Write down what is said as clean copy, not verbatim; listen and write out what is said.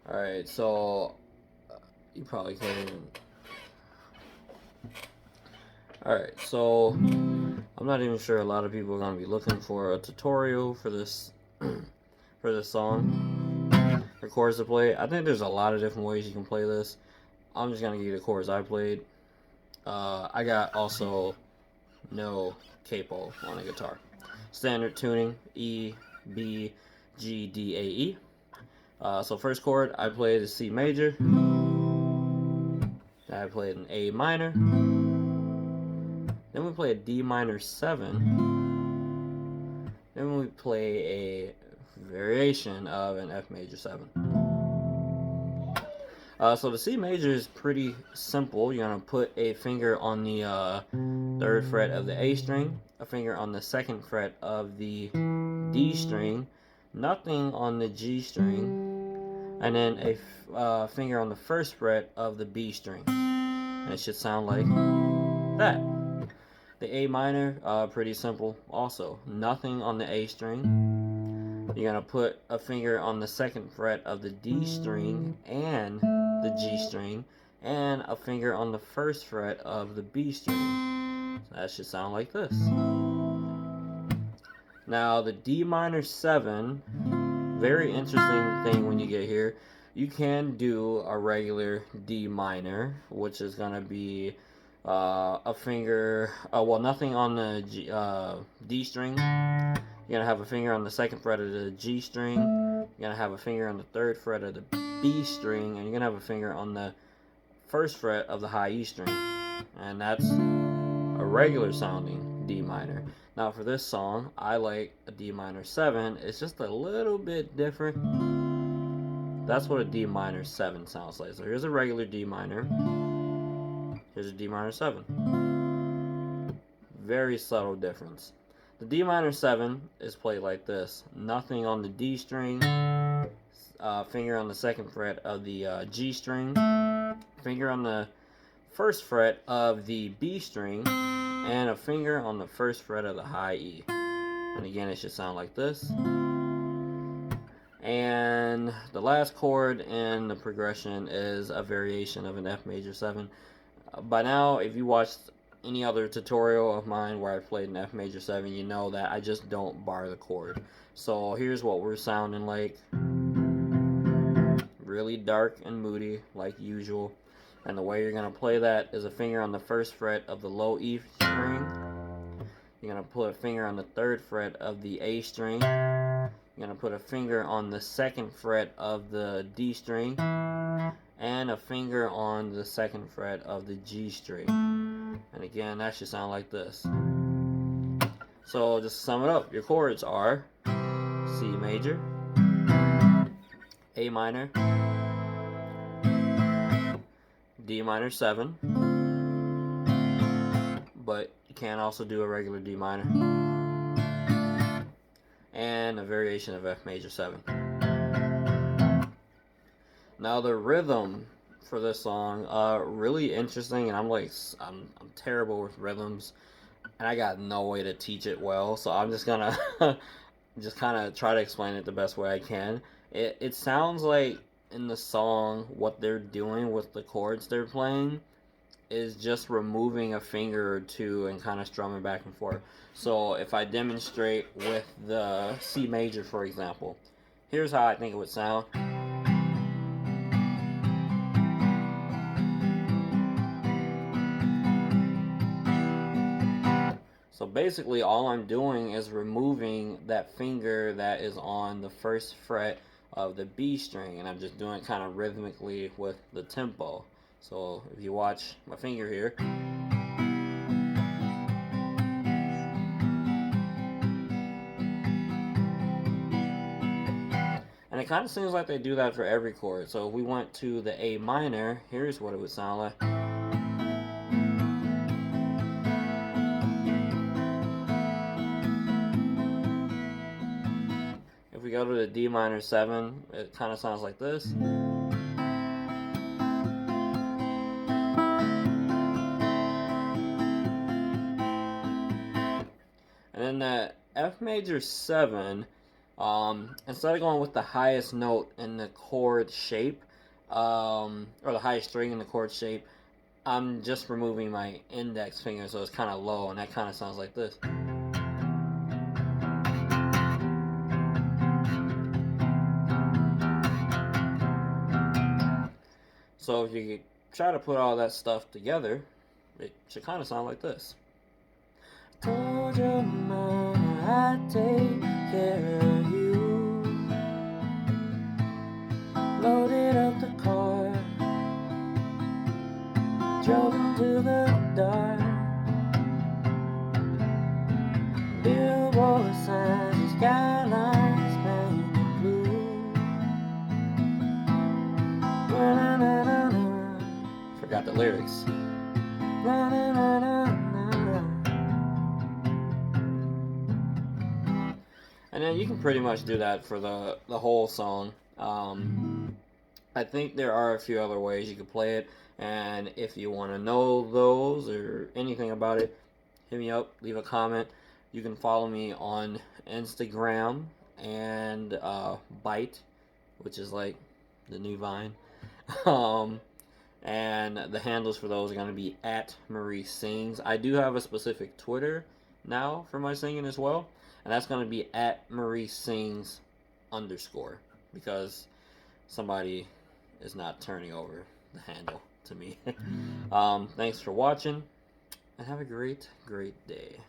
Alright, so you probably can't even. Alright, so I'm not even sure a lot of people are going to be looking for a tutorial for this for this song, the chords to play. I think there's a lot of different ways you can play this. I'm just going to give you the chords I played. I got also no capo on the guitar. Standard tuning, E, B, G, D, A, E. So first chord, I played a C major. I played an A minor. Then we play a D minor 7. Then we play a variation of an F major 7. So the C major is pretty simple. You're going to put a finger on the 3rd fret of the A string, a finger on the 2nd fret of the D string, nothing on the G string, and then a finger on the 1st fret of the B string. And it should sound like that. The A minor, pretty simple also. Nothing on the A string. You're going to put a finger on the 2nd fret of the D string and the G string, and a finger on the 1st fret of the B string. So that should sound like this. Now the D minor 7, very interesting thing when you get here. You can do a regular D minor, which is going to be a finger, well, nothing on the D string. You're going to have a finger on the 2nd fret of the G string. You're going to have a finger on the 3rd fret of the B string. And you're going to have a finger on the 1st fret of the high E string. And that's a regular sounding D minor. Now for this song, I like a D minor 7. It's just a little bit different. That's what a D minor 7 sounds like. So here's a regular D minor. Here's a D minor 7. Very subtle difference. The D minor 7 is played like this. Nothing on the D string, finger on the 2nd fret of the G string, finger on the 1st fret of the B string, and a finger on the 1st fret of the high E. And again, it should sound like this. And the last chord in the progression is a variation of an F major 7. By now, if you watched any other tutorial of mine where I played an F major 7, you know that I just don't bar the chord. So here's what we're sounding like. Really dark and moody like usual. And the way you're going to play that is a finger on the 1st fret of the low E string. You're going to put a finger on the 3rd fret of the A string. You're going to put a finger on the 2nd fret of the D string. And a finger on the 2nd fret of the G string. And again, that should sound like this. So just to sum it up, your chords are C major, A minor, D minor 7, but you can also do a regular D minor, and a variation of F major 7. Now the rhythm for this song, really interesting, and I'm terrible with rhythms, and I got no way to teach it well, so I'm just gonna just kind of try to explain it the best way I can. It sounds like in the song what they're doing with the chords they're playing is just removing a finger or two and kind of strumming back and forth. So if I demonstrate with the C major, for example, here's how I think it would sound. So basically all I'm doing is removing that finger that is on the 1st fret of the B string, and I'm just doing it kind of rhythmically with the tempo. So if you watch my finger here, and it kind of seems like they do that for every chord. So if we went to the A minor, here's what it would sound like. If we go to the D minor 7, it kind of sounds like this. And then the F major 7, Instead of going with the highest note in the chord shape, or the highest string in the chord shape, I'm just removing my index finger, so it's kind of low, and that kind of sounds like this. So if you try to put all that stuff together, it should kind of sound like this. Told your mama I'd take care of you. Loaded up the car, drove into the dark. Billboard signs, skylines painted blue. Na-na-na-na-na. Forgot the lyrics. Na-na-na-na-na. And then you can pretty much do that for the whole song. I think there are a few other ways you could play it, and if you want to know those or anything about it, hit me up, leave a comment. You can follow me on Instagram and Byte, which is like the new Vine. And the handles for those are going to be at Marie Sings. I do have a specific Twitter now for my singing as well, and that's going to be at Marie Sings _ because somebody is not turning over the handle to me. Thanks for watching, and have a great day.